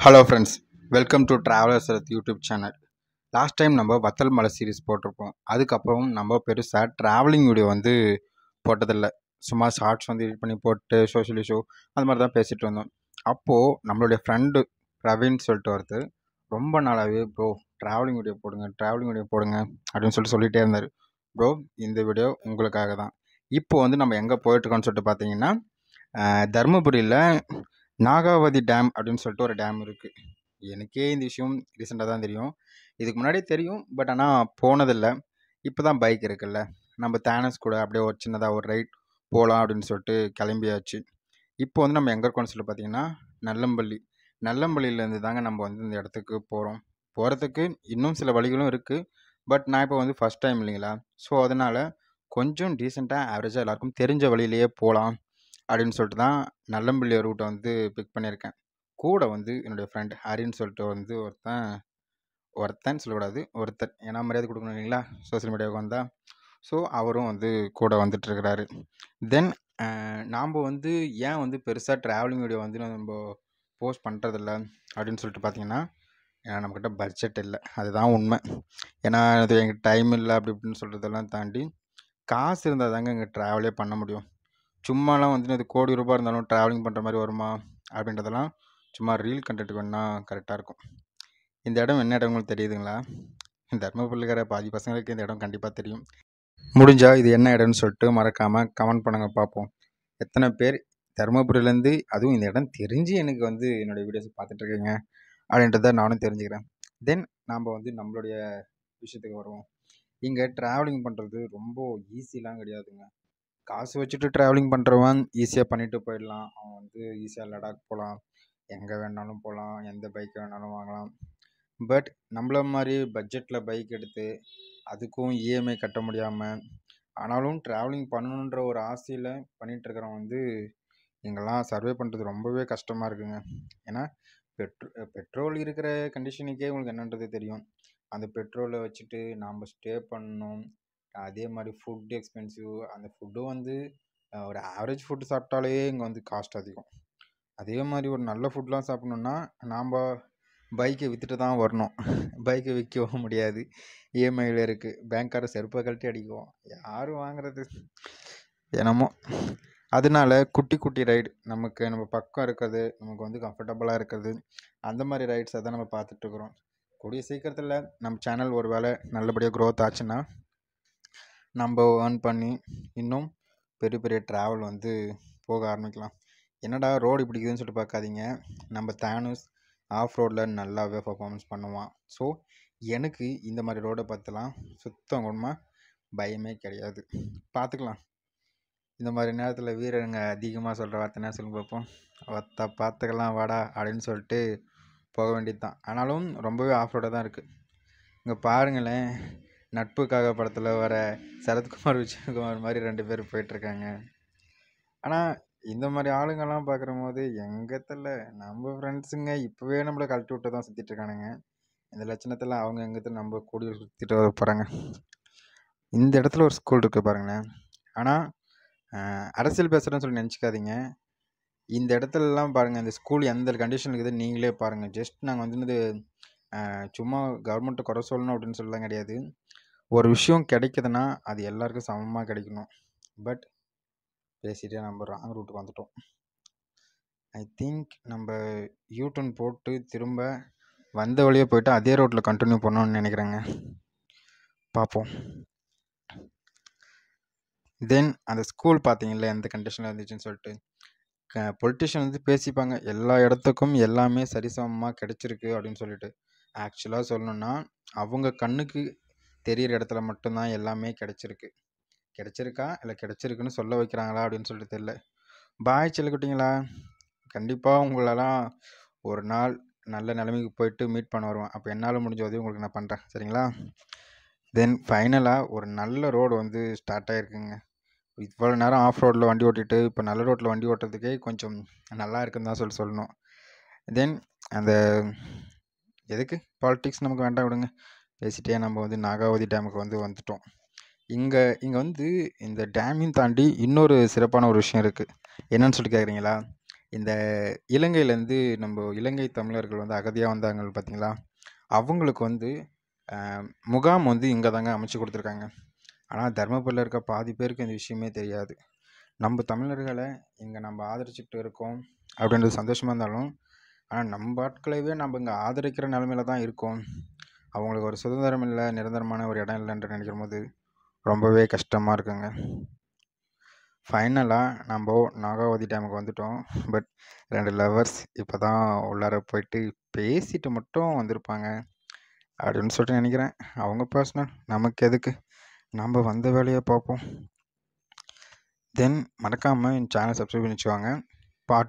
Hello friends, welcome to travellers YouTube channel. Last time நம்ம Vathal Malai series போட்டிருப்போம். அதுக்கப்புறம் நம்ம பெருசாக ட்ராவலிங் வீடியோ போட்டதில்லை. சும்மா ஷார்ட்ஸ் எடிட் பண்ணி போட்டு சோஷியல் இஷ்யூ அது மாதிரி தான் பேசிகிட்டு இருந்தோம். அப்போது நம்மளுடைய ஃப்ரெண்டு பிரவீன் சொல்லிட்டு ஒருத்தர் ரொம்ப நாளாகவே ப்ரோ ட்ராவலிங் வீடியோ போடுங்க அப்படின்னு சொல்லிகிட்டே இருந்தார். ப்ரோ, இந்த வீடியோ உங்களுக்காக தான். இப்போது நம்ம எங்கே போயிட்டுருக்கோன்னு சொல்லிட்டு பார்த்தீங்கன்னா, தருமபுரியில் நாகாவதி டேம் அப்படின்னு சொல்லிட்டு ஒரு டேம் இருக்குது. எனக்கே இந்த விஷயம் ரீசெண்டாக தான் தெரியும். இதுக்கு முன்னாடியே தெரியும், பட் ஆனால் போனதில்லை. இப்போ தான் பைக் இருக்குல்ல, நம்ம தேனஸ் கூட அப்படியே ஒரு சின்னதாக ஒரு ரைட் போகலாம் அப்படின்னு சொல்லிட்டு கிளம்பியாச்சு. இப்போ நம்ம எங்கே இருக்கோம்னு சொல்லி பார்த்தீங்கன்னா, நல்லம்பள்ளியிலேருந்து தாங்க நம்ம இந்த இடத்துக்கு போகிறோம். போகிறதுக்கு இன்னும் சில வழிகளும் இருக்குது, பட் நான் இப்போ ஃபஸ்ட் டைம் இல்லைங்களா, ஸோ அதனால் கொஞ்சம் டீசெண்டாக ஆவரேஜாக எல்லாருக்கும் தெரிஞ்ச வழியிலேயே போகலாம் அப்படின்னு சொல்லிட்டு தான் நல்லம்பள்ளி ரூட்டை பிக் பண்ணியிருக்கேன். கூட என்னுடைய ஃப்ரெண்ட் ஹரின்னு சொல்லிட்டு ஒருத்தன் சொல்லக்கூடாது, ஒருத்தர், ஏன்னா மரியாதை கொடுக்கணும் இல்லைங்களா சோசியல் மீடியாவுக்கு வந்தால். ஸோ அவரும் கூட வந்துட்டுருக்கிறாரு. தென் நாம் ஏன் பெருசாக ட்ராவலிங் வீடியோ நம்ம போஸ்ட் பண்ணுறதில்ல அப்படின்னு சொல்லிட்டு பார்த்தீங்கன்னா, ஏன்னா நம்மக்கிட்ட பட்ஜெட் இல்லை, அதுதான் உண்மை. ஏன்னா அது எங்கள் டைம் இல்லை அப்படி இப்படின்னு சொல்கிறதெல்லாம் தாண்டி காசு இருந்தால் தாங்க இங்கே ட்ராவலே பண்ண முடியும். சும்மாலாம் இது கோடி ரூபாய் இருந்தாலும் ட்ராவலிங் பண்ணுற மாதிரி வருமா அப்படின்றதெல்லாம் சும்மா ரீல் கண்டென்ட்டுக்கு வேணா கரெக்டாக இருக்கும். இந்த இடம் என்ன இடம் உங்களுக்கு தெரியுதுங்களா? தர்மபுரிக்கிற பாதி பசங்களுக்கு இந்த இடம் கண்டிப்பாக தெரியும். முடிஞ்சால் இது என்ன இடம்னு சொல்லிட்டு மறக்காமல் கமெண்ட் பண்ணுங்கள் பார்ப்போம். எத்தனை பேர் தருமபுரியிலேருந்து அதுவும் இந்த இடம் தெரிஞ்சு எனக்கு என்னுடைய வீடியோஸ் பார்த்துட்ருக்கீங்க அப்படின்றத நானும் தெரிஞ்சுக்கிறேன். தென் நாம் நம்மளுடைய விஷயத்துக்கு வருவோம். இங்கே ட்ராவலிங் பண்ணுறது ரொம்ப ஈஸிலாம் கிடையாதுங்க. காசு வச்சுட்டு ட்ராவலிங் பண்ணுறவன் ஈஸியாக பண்ணிட்டு போயிடலாம். அவன் ஈஸியாக லடாக் போகலாம், எங்கே வேணாலும் போகலாம், எந்த பைக்கை வேணாலும் வாங்கலாம். பட் நம்மள மாதிரி பட்ஜெட்டில் பைக் எடுத்து அதுக்கும் இஎம்ஐ கட்ட முடியாமல் ஆனாலும் ட்ராவலிங் பண்ணணுன்ற ஒரு ஆசையில் பண்ணிகிட்ருக்கிறவன் இங்கெல்லாம் சர்வே பண்ணுறது ரொம்பவே கஷ்டமாக இருக்குங்க. ஏன்னா பெட்ரோல் இருக்கிற கண்டிஷனுக்கே உங்களுக்கு என்னன்றது தெரியும். அந்த பெட்ரோலை வச்சுட்டு நாம் ஸ்டே பண்ணணும். அதே மாதிரி ஃபுட் எக்ஸ்பென்சிவ். அந்த ஃபுட்டும் ஒரு ஆவரேஜ் ஃபுட்டு சாப்பிட்டாலே இங்கே காஸ்ட் அதிகம். அதே மாதிரி ஒரு நல்ல ஃபுட்லாம் சாப்பிட்ணுன்னா நாம் பைக்கை விற்றுட்டு தான் வரணும். பைக்கை விற்கவும் முடியாது, இஎம்ஐயில் இருக்குது. பேங்க்கார செருப்பை கழட்டி அடிக்குவோம், யார் வாங்குறது என்னமோ. அதனால குட்டி குட்டி ரைடு நம்ம பக்கம் இருக்கிறது, நமக்கு கம்ஃபர்டபுளாக இருக்கிறது, அந்த மாதிரி ரைட்ஸை தான் நம்ம பார்த்துட்ருக்குறோம். கூடிய சீக்கிரத்தில் நம்ம சேனல் ஒரு வேளை நல்லபடியாக க்ரோத் ஆச்சுன்னா நம்ம ஏர்ன் பண்ணி இன்னும் பெரிய பெரிய ட்ராவல் போக ஆரம்பிக்கலாம். என்னடா ரோடு பிடிக்குதுன்னு சொல்லிட்டு பார்க்காதீங்க, நம்ம தேனஸ் ஆஃப் ரோடில் நல்லாவே பர்ஃபார்மன்ஸ் பண்ணுவான். ஸோ எனக்கு இந்த மாதிரி ரோடை பார்த்துலாம் சுத்தமாக பயமே கிடையாது. பார்த்துக்கலாம். இந்த மாதிரி நேரத்தில் வீரருங்க அதிகமாக சொல்கிற வார்த்தை என்ன சொல்லுங்க பார்ப்போம், பார்த்துக்கலாம் வாடா அப்படின்னு சொல்லிட்டு போக வேண்டியது தான். ஆனாலும் ரொம்பவே ஆஃப் ரோடாக தான் இருக்குது. இங்கே பாருங்களேன், நட்புக்காக படத்தில் வர சரத்குமார் விஜயகுமார் மாதிரி 2 பேர் போயிட்டுருக்காங்க. ஆனால் இந்த மாதிரி ஆளுங்கெல்லாம் பார்க்குற போது எங்கத்தில் நம்ம ஃப்ரெண்ட்ஸுங்க இப்போவே நம்மளை கழட்டி விட்டு தான் சுற்றிட்டு இருக்கானுங்க. இந்த லட்சணத்தில் அவங்க எங்கத்தில் நம்ம கூடி சுற்றிட்டு வர போகிறாங்க. இந்த இடத்துல ஒரு ஸ்கூல் இருக்குது பாருங்களேன். ஆனால் அரசியல் பேசுகிறேன்னு சொல்லி நினச்சிக்காதீங்க. இந்த இடத்துலலாம் பாருங்கள், இந்த ஸ்கூல் எந்த கண்டிஷன் இருக்குது நீங்களே பாருங்கள். ஜஸ்ட் நாங்கள் சும்மா கவர்மெண்ட்டை குறை சொல்லணும் அப்படின்னு சொல்லலாம் கிடையாது. ஒரு விஷயம் கிடைக்குதுன்னா அது எல்லாருக்கும் சமமாக கிடைக்கணும். பட் பேசிகிட்டே நம்ம ராங் ரூட்டுக்கு வந்துட்டோம். ஐ திங்க் நம்ம யூடர்ன் போட்டு திரும்ப வந்த வழியே போயிட்டு அதே ரோட்டில் கண்டினியூ பண்ணணும்னு நினைக்கிறேங்க. பார்ப்போம். தென் அந்த ஸ்கூல் பார்த்தீங்களா எந்த கண்டிஷனில் இருந்துச்சுன்னு சொல்லிட்டு, பொலிட்டிஷியன் பேசிப்பாங்க எல்லா இடத்துக்கும் எல்லாமே சரிசமமாக கிடைச்சிருக்கு அப்படின்னு சொல்லிட்டு. ஆக்சுவலாக சொல்லணுன்னா அவங்க கண்ணுக்கு தெரிகிற இடத்துல மட்டும்தான் எல்லாமே கிடைச்சிருக்கா இல்லை கிடைச்சிருக்குன்னு சொல்ல வைக்கிறாங்களா அப்படின்னு சொல்லிட்டு தெரியல. பாய் செல்லக்குட்டிங்களா, கண்டிப்பாக உங்களெல்லாம் ஒரு நாள் நல்ல நிலைமைக்கு போயிட்டு மீட் பண்ண வருவேன். அப்போ என்னால் முடிஞ்ச உதவி உங்களுக்கு நான் பண்ணுறேன், சரிங்களா? தென் ஃபைனலாக ஒரு நல்ல ரோடு ஸ்டார்ட் ஆகிருக்குங்க. இவ்வளோ நேரம் ஆஃப் ரோட்டில் வண்டி ஓட்டிட்டு இப்போ நல்ல ரோட்டில் வண்டி ஓட்டுறதுக்கே கொஞ்சம் நல்லா இருக்குன்னு தான் சொல்லணும். தென் அந்த எதுக்கு பாலிட்டிக்ஸ் நமக்கு வேண்டாம், விடுங்க. பேசிட்டே நம்ம நாகாவதி டேமுக்கு வந்துட்டோம். இங்கே இந்த டேமையும் தாண்டி இன்னொரு சிறப்பான ஒரு விஷயம் இருக்குது. என்னன்னு சொல்லி கேட்குறீங்களா? இந்த இலங்கையிலேருந்து நம்ம இலங்கை தமிழர்கள் வந்து அகதியாக வந்தாங்க பார்த்தீங்களா? அவங்களுக்கு வந்து முகாம் வந்து இங்கே தாங்க அமைச்சு கொடுத்துருக்காங்க. ஆனால் தர்மபுரியில் இருக்க பாதி பேருக்கு இந்த விஷயமே தெரியாது. நம்ம தமிழர்களை இங்கே நம்ம ஆதரிச்சுக்கிட்டு இருக்கோம் அப்படின்றது சந்தோஷமாக இருந்தாலும், ஆனால் நம்ம ஆட்களையே நம்ம இங்கே ஆதரிக்கிற நிலமையில தான் இருக்கோம். அவங்களுக்கு ஒரு சுதந்திரம் இல்லை, நிரந்தரமான ஒரு இடம் இல்லைன்ற நினைக்கும் போது ரொம்பவே கஷ்டமாக இருக்குங்க. ஃபைனலாக நம்ம நாகாவதி டேமுக்கு வந்துட்டோம். பட் 2 லவர்ஸ் இப்போ தான் உள்ளார போயிட்டு பேசிட்டு மட்டும் வந்திருப்பாங்க அப்படின்னு சொல்லிட்டு நினைக்கிறேன். அவங்க பர்சனல், நமக்கு எதுக்கு, நம்ம வந்த வேலையை பார்ப்போம். தென் மறக்காமல் என் சேனல் சப்ஸ்கிரைப் பண்ணி வச்சுக்கோங்க. பார்ட்